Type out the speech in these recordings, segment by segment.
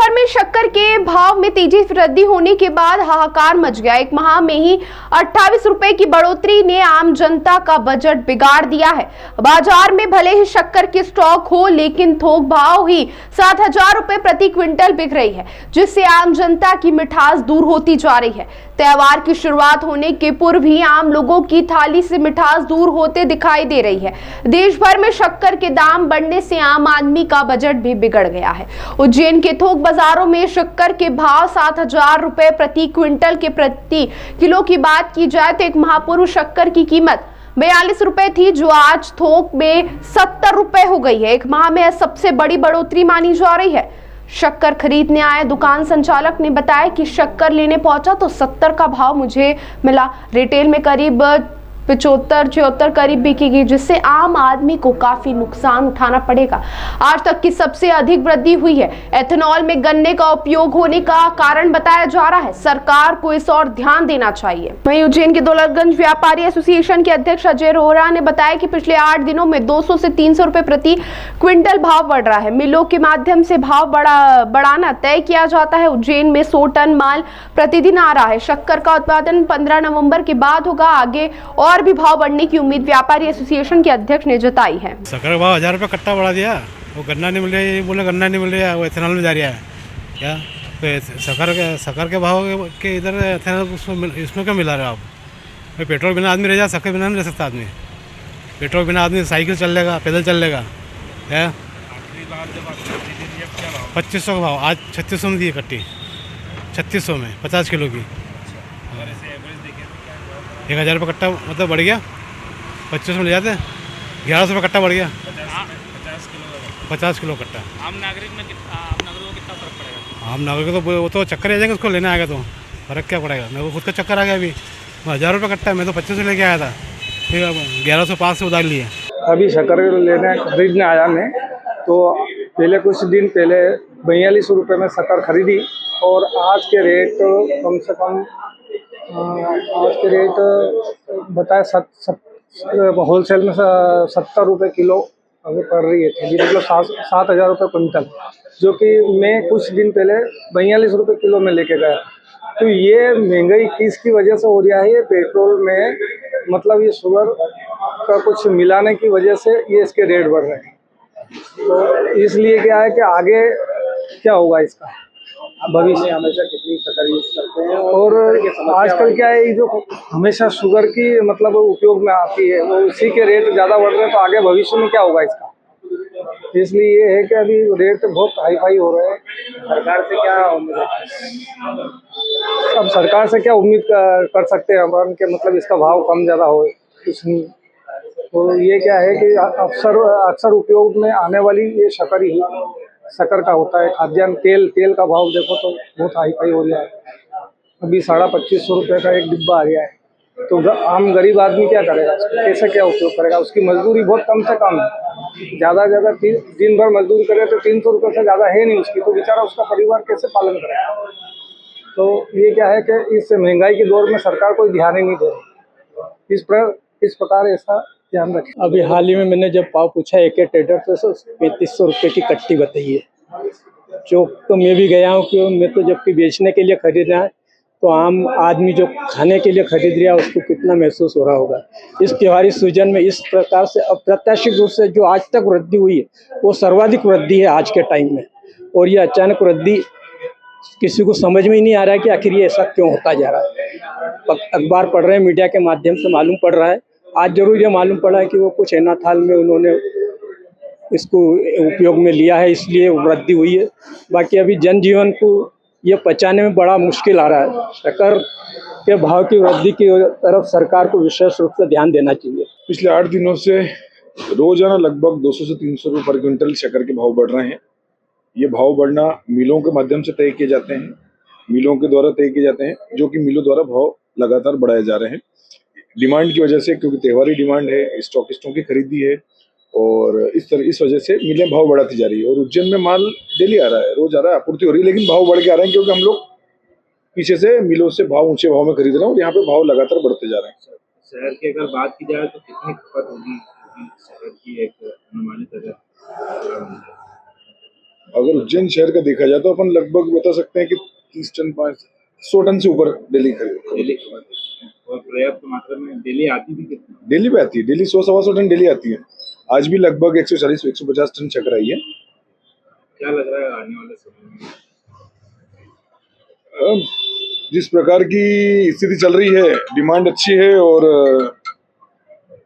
भर में शक्कर के भाव में तेजी वृद्धि होने के बाद हाहाकार मच गया। एक माह में ही 28 रुपए की बढ़ोतरी ने आम जनता का बजट बिगाड़ दिया है। बाजार में भले ही शक्कर की स्टॉक हो, लेकिन थोक भाव ही 7,000 रुपए प्रति क्विंटल बिक रही है, जिससे आम जनता की मिठास दूर होती जा रही है। त्योहार की शुरुआत होने के पूर्व ही आम लोगों की थाली से मिठास दूर होते दिखाई दे रही है। देश भर में शक्कर के दाम बढ़ने से आम आदमी का बजट भी बिगड़ गया है। उज्जैन के थोक बाजारों में शक्कर के भाव 7,000 रुपए प्रति क्विंटल के प्रति किलो की बात की जाए तो एक महापूर्व शक्कर की कीमत 42 रुपए थी, जो आज थोक में 70 रुपए हो गई है। एक माह में सबसे बड़ी बढ़ोतरी मानी जा रही है। शक्कर खरीदने आए दुकान संचालक ने बताया कि शक्कर लेने पहुंचा तो 70 का भाव मुझे मिला। रिटेल में करीब 75-76 करीब बिकेगी, जिससे आम आदमी को काफी नुकसान उठाना पड़ेगा। आज तक की सबसे अधिक वृद्धि हुई है। एथेनॉल में गन्ने का उपयोग होने का कारण बताया जा रहा है। सरकार को इस और ध्यान देना चाहिए। वहीं उज्जैन के दौलतगंज व्यापारी एसोसिएशन के अध्यक्ष अजय रोहरा ने बताया कि पिछले 8 दिनों में 200 से 300 रुपए प्रति क्विंटल भाव बढ़ रहा है। मिलों के माध्यम से भाव बढ़ाना तय किया जाता है। उज्जैन में 100 टन माल प्रतिदिन आ रहा है। शक्कर का उत्पादन 15 नवंबर के बाद होगा। आगे और भी भाव बढ़ने की उम्मीद व्यापारी एसोसिएशन के अध्यक्ष ने जताई है। शक्कर का भाव 1000 रुपये कट्टा बढ़ा दिया। वो गन्ना नहीं मिल रहा है, ये बोले गन्ना नहीं मिल रहा है, वो एथेनॉल में जा रहा है क्या। तो शक्कर के भाव के इधर एथेनॉल इसमें क्या मिला रहा है आप। पेट्रोल बिना आदमी रह जाए, शक्कर बिना नहीं रह सकता आदमी। पेट्रोल बिना आदमी साइकिल चल लेगा, पैदल चल लेगा। क्या 2500 का भाव आज 3600 में दी कट्टी, 3600 में 50 किलो की। 1000 रुपये कट्टा मतलब बढ़ गया। 2500 में ले जाते 1100 रुपये कट्टा बढ़ गया। 50 किलो कट्टा। आम नागरिक को कितना फर्क पड़ेगा। आम नागरिक तो वो तो चक्कर आ जाएंगे, उसको लेने आएगा तो फर्क क्या पड़ेगा। मेरे को खुद का चक्कर आ गया अभी। 1000 रुपये कट्टा है, मैं तो 2500 लेके आया था, फिर 1105 से उधार लिए। अभी शक्कर खरीदने आया मैं, तो पहले कुछ दिन पहले 42 रुपये में शक्कर खरीदी और आज के रेट कम से कम आज के रेट बताए होलसेल में 70 रुपये किलो अभी पड़ रही है थैली, मतलब 7,000 रुपये क्विंटल, जो कि मैं कुछ दिन पहले 42 रुपये किलो में लेके गया। तो ये महंगाई किसकी वजह से हो रहा है। ये पेट्रोल में मतलब ये शुगर का कुछ मिलाने की वजह से ये इसके रेट बढ़ रहे हैं। तो इसलिए क्या है कि आगे क्या होगा इसका भविष्य। हमेशा कितनी शक्कर यूज करते हैं और आजकल क्या है, जो हमेशा शुगर की मतलब उपयोग में आती है, वो उसी के रेट ज़्यादा बढ़ रहे हैं। तो आगे भविष्य में क्या होगा इसका। इसलिए ये है कि अभी रेट बहुत हाई फाई हो रहे हैं। सरकार से क्या उम्मीद है। अब सरकार से क्या उम्मीद कर सकते हैं हम कि मतलब इसका भाव कम ज़्यादा हो, कुछ नहीं। तो ये क्या है कि अक्सर उपयोग में आने वाली ये शक्कर का होता है। खाद्यान्न तेल का भाव देखो तो बहुत हाई फाई हो गया है। अभी 2550 रुपये का एक डिब्बा आ गया है। तो आम गरीब आदमी क्या करेगा, कैसे क्या उपयोग करेगा। उसकी मजदूरी बहुत कम से कम है, ज़्यादा दिन भर मजदूरी करे तो 300 रुपये से ज़्यादा है नहीं उसकी। तो बेचारा उसका परिवार कैसे पालन करेगा। तो ये क्या है कि इस महंगाई के दौर में सरकार कोई ध्यान ही नहीं दे रही। इस प्रकार ऐसा ध्यान रखें। अभी हाल ही में मैंने जब भाव पूछा एक ट्रेडर से 3500 रुपये की कट्टी बताई है। चौक तो मैं भी गया हूँ कि मैं तो जबकि बेचने के लिए खरीद रहा है, तो आम आदमी जो खाने के लिए खरीद रहा है उसको कितना महसूस हो रहा होगा। इस त्योहारी सीजन में इस प्रकार से अप्रत्याशित रूप से जो आज तक वृद्धि हुई है वो सर्वाधिक वृद्धि है आज के टाइम में। और ये अचानक वृद्धि किसी को समझ में ही नहीं आ रहा है कि आखिर ये ऐसा क्यों होता जा रहा है। अखबार पढ़ रहे हैं, मीडिया के माध्यम से मालूम पड़ रहा है। आज जरूर ये मालूम पड़ा है कि वो कुछ एनाथाल में उन्होंने इसको उपयोग में लिया है, इसलिए वृद्धि हुई है। बाकी अभी जनजीवन को ये पचाने में बड़ा मुश्किल आ रहा है। शक्कर के भाव की वृद्धि की तरफ सरकार को विशेष रूप से ध्यान देना चाहिए। पिछले 8 दिनों से रोजाना लगभग 200 से 300 रुपये पर क्विंटल शक्कर के भाव बढ़ रहे हैं। ये भाव बढ़ना मिलों के माध्यम से तय किए जाते हैं, मिलों के द्वारा तय किए जाते हैं, जो कि मिलों द्वारा भाव लगातार बढ़ाए जा रहे हैं डिमांड की वजह से, क्योंकि त्योहारी डिमांड है, स्टॉकिस्टों की खरीदी है और इस वजह से मिलें भाव बढ़ाती जा रही है। और उज्जैन में माल डेली आ रहा है, रोज आ रहा है, आपूर्ति हो रही है, लेकिन भाव बढ़ के आ रहे हैं क्योंकि हम लोग पीछे से मिलों से भाव ऊंचे भाव में खरीद रहे हैं और यहाँ पे भाव लगातार बढ़ते जा रहे हैं। शहर की अगर बात की जाए तो कितनी खपत होगी शहर की एक अनुमानित अगर उज्जैन शहर का देखा जाए तो अपन लगभग बता सकते हैं कि 30 टन 100 टन से ऊपर डेली खरीद डेली और पर्याप्त मात्रा में डेली आती भी कितनी? डेली पे आती है। डेली 100-125 टन डेली आती है। आज भी लगभग 140-150 टन चक्र आई है। क्या लग रहा है आने वाले समय में? जिस प्रकार की स्थिति चल रही है, डिमांड अच्छी है और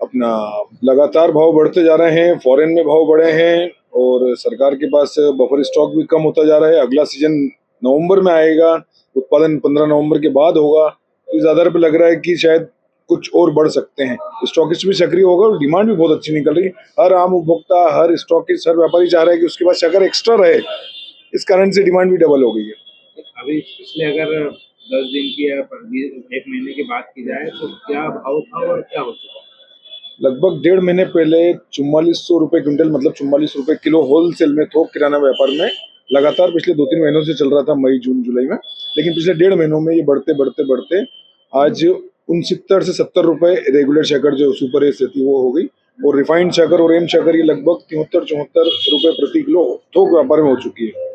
अपना लगातार भाव बढ़ते जा रहे हैं, फॉरेन में भाव बढ़े हैं और सरकार के पास बफर स्टॉक भी कम होता जा रहा है। अगला सीजन नवंबर में आएगा, उत्पादन 15 नवंबर के बाद होगा, तो इस आधार पर लग रहा है कि शायद कुछ और बढ़ सकते हैं। स्टॉकिस्ट भी सक्रिय होगा और डिमांड भी बहुत अच्छी निकल रही है। हर आम उपभोक्ता, हर स्टॉकिस्ट, हर व्यापारी चाह रहा है कि उसके पास शक्कर एक्स्ट्रा रहे। इस कारण से डिमांड भी डबल हो गई है। अभी पिछले अगर 10 दिन की या 1 महीने की बात की जाए तो क्या भाव था और क्या हो चुका? लगभग 1.5 महीने पहले 4400 रुपए क्विंटल, मतलब 44 रुपए किलो होलसेल में थोक किराना व्यापार में लगातार पिछले 2-3 महीनों से चल रहा था, मई, जून, जुलाई में। लेकिन पिछले 1.5 महीनों में ये बढ़ते बढ़ते बढ़ते आज 69 से 70 रुपए रेगुलर शक्कर जो सुपर एस थी वो हो गई और रिफाइंड शक्कर और एम शक्कर ये लगभग 73-74 रुपए प्रति किलो थोक व्यापार में हो चुकी है।